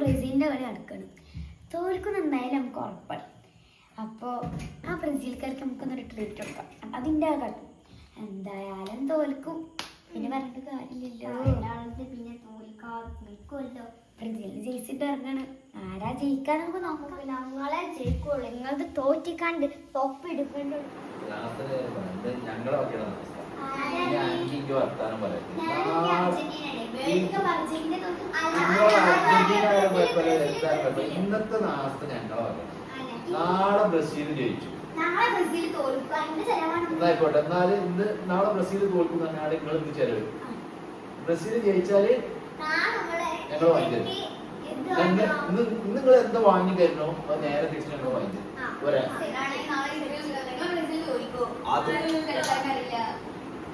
ബ്രസീലിന്റെ കളി നടക്കണം. തോൽക്കുന്ന എന്തായാലും നമുക്ക് ഉറപ്പാണ്. അപ്പോൾ ആ ബ്രസീൽക്കാർക്ക് നമുക്കൊന്നൊരു ട്രീറ്റ് കൊടുക്കാം. അതിൻ്റെ കാട്ടും എന്തായാലും തോൽക്കും, പിന്നെ പറഞ്ഞിട്ട് കാര്യമില്ലല്ലോ. പിന്നെ തോൽക്കുമല്ലോ. ബ്രസീലിന് ജയിച്ചിട്ട് ഇറങ്ങണം. ആരാ ജയിക്കാൻ നമുക്ക് നോക്കാം. ഞങ്ങളെ ജയിക്കുള്ളൂ. നിങ്ങളത് തോറ്റിക്കാണ്ട് തൊപ്പെടുക്കണ്ടോ. ഇന്നത്തെ നാളത്തെ ഞങ്ങളെ നാളെ ബ്രസീൽ ജയിച്ചു. ആയിക്കോട്ടെ, എന്നാല് ഇന്ന് നാളെ ബ്രസീൽ തോൽക്കുന്ന നാളെ നിങ്ങൾ എന്ത് ചെലവ്? ബ്രസീൽ ജയിച്ചാല് ഞങ്ങൾ വാങ്ങിത്തരും. ഇന്ന് നിങ്ങൾ എന്താ വാങ്ങി തരണോ അത് നേരെ തിരിച്ച് ഞങ്ങൾ വാങ്ങിത്തരും. പോരാ,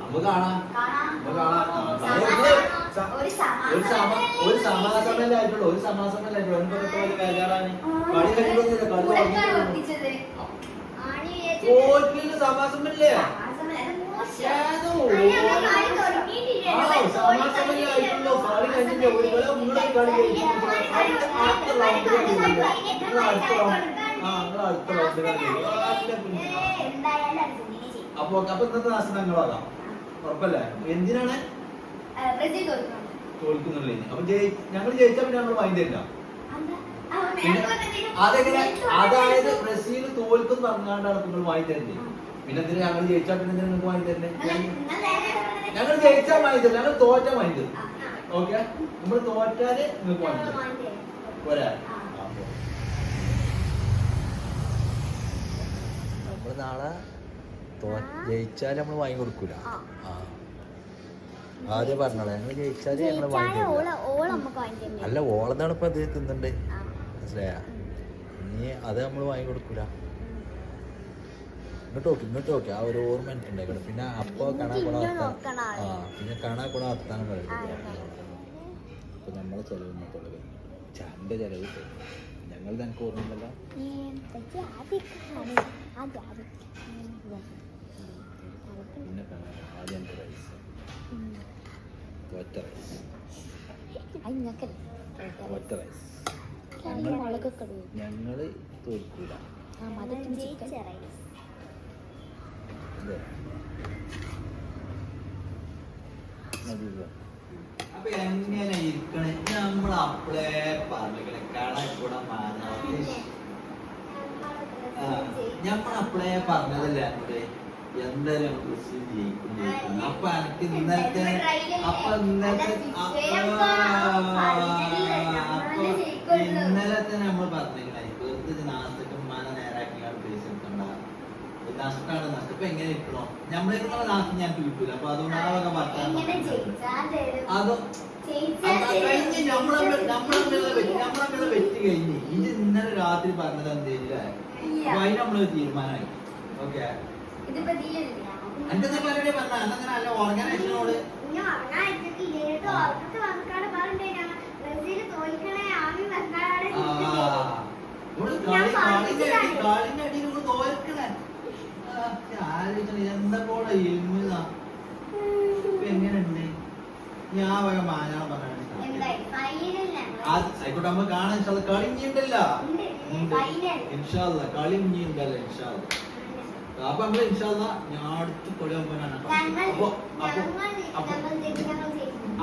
നമുക്ക് കാണാം. ഒരു സമാസമല്ലായിട്ടുള്ളൂ. ഒരു സമാസമല്ലായിട്ടുള്ളൂ. ബേജാറാണ്. കളി കഴിയുന്നില്ല. കളി സമാസമല്ലേ? സമാസമല്ലായിട്ടുള്ളൂ. കളി കഴിഞ്ഞില്ല. ഒരു കളി നിങ്ങളെ കളി അപ്പൊ ഇന്നത്തെ നാശം ഞങ്ങളാകാം. ഉറപ്പല്ലേ? എന്തിനാണ് തോൽക്കുന്നുള്ളേ? അപ്പൊ ഞങ്ങൾ ജയിച്ചാൽ പിന്നെ ഞങ്ങൾ വാങ്ങി തരില്ല. അതെങ്ങനെ? അതായത് ബ്രസീൽ തോൽക്കും പറഞ്ഞാണ്ടാണ് നിങ്ങൾ വാങ്ങി തരുന്നത്. പിന്നെ എന്തിനാ ഞങ്ങൾ ജയിച്ചാൽ പിന്നെ നിങ്ങൾക്ക് വാങ്ങി തരുന്നത്? ഞങ്ങൾ ജയിച്ചാൽ വാങ്ങി തരും, ഞങ്ങൾ തോറ്റാൽ വാങ്ങി തരും. ഓക്കെ, നമ്മൾ തോറ്റാല് നിങ്ങൾക്ക് വാങ്ങി തരും. പോരാ, നമ്മൾ നാളെ ജയിച്ചാല് നമ്മള് വാങ്ങി കൊടുക്കൂല. ആദ്യം പറഞ്ഞോളെ, ഞങ്ങൾ ജയിച്ചാല് ഞങ്ങള് വാങ്ങി തരില്ല. അല്ല, ഓളെന്നാണ് ഇപ്പൊ അത് തിന്നണ്ട്, മനസ്സിലായ? ഇനി അത് നമ്മള് വാങ്ങി കൊടുക്കൂല. ഇങ്ങോട്ട് നോക്കി ആ ഒരു ഓർമ്മ എനിക്കുണ്ടായിക്കോട്ടെ. പിന്നെ അപ്പൊ കാണാ കൂടെ വർത്താനം പറയുന്നത്. അപ്പൊ നമ്മളെ ചെലവ് ഇന്നത്തുള്ളത് ചാന്റെ ചെലവ് ഞങ്ങൾ ഞങ്ങൾക്ക് ഓർമ്മയില്ലല്ലോ. പിന്നെ ആദ്യം റൈസ്, ഒറ്റ റൈസ്. ഞങ്ങള് തോൽക്കൂല. അപ്പൊ എങ്ങനെ ഇരിക്കണേ? നമ്മൾ അപ്പളേ പറഞ്ഞിരിക്കണേ കണക്കൂടെ ഞമ്മളപ്പളേ പറഞ്ഞതല്ലേ എന്നോട് എന്തായാലും ബ്രസീൽ ജയിക്കും. അപ്പൊ എനിക്ക് ഇന്നത്തെ ഇന്നലത്തെ നമ്മൾ പറഞ്ഞിരിക്കണേ വെറുതെ നാശക്കന്മാരെ നേരാക്കി പൈസ എടുക്കണ്ട, നഷ്ടമാണ് നഷ്ടം. ഇപ്പൊ എങ്ങനെ ഇരിക്കണോ? നമ്മളെടുക്കുന്ന നാശം ഞങ്ങൾക്ക് കിട്ടൂല. അപ്പൊ അതുകൊണ്ട് അതൊക്കെ പറഞ്ഞാൽ അതോ കഴിഞ്ഞ് നമ്മളെ വെച്ച് കഴിഞ്ഞ് ഇനി ഇന്നലെ രാത്രി പറഞ്ഞത് എന്തേലും അപ്പൊ അതിന് നമ്മള് തീരുമാനമായി. ഓക്കെ, എന്റെ പരിപാടി പറഞ്ഞ അങ്ങനെ അല്ല ഓർഗനൈസേഷനോട് കാളിന്റെ അടിയിൽ തോൽക്കണേ എന്താ കൂടെ എങ്ങനെയുണ്ട്? ഞാൻ വക മാനാ പറഞ്ഞ ആയിക്കോട്ടെ, നമ്മൾ കാണാൻ കളിഞ്ഞിണ്ടല്ലോ. ഇൻഷാല്ല കളി ഇനിയുണ്ടല്ലോ. ഇൻഷാല്ല അപ്പൊ നമ്മള് ഇൻഷാല്ല ഞാൻ അടുത്ത് കളി ആകുമ്പോഴാണ്.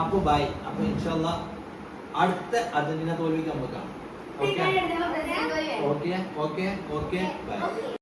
അപ്പൊ ബൈ. അപ്പൊ ഇൻഷാല്ല അടുത്ത അർജന്റീന തോൽവിക്ക് നമുക്ക് കാണാം. Okay okay okay okay bye.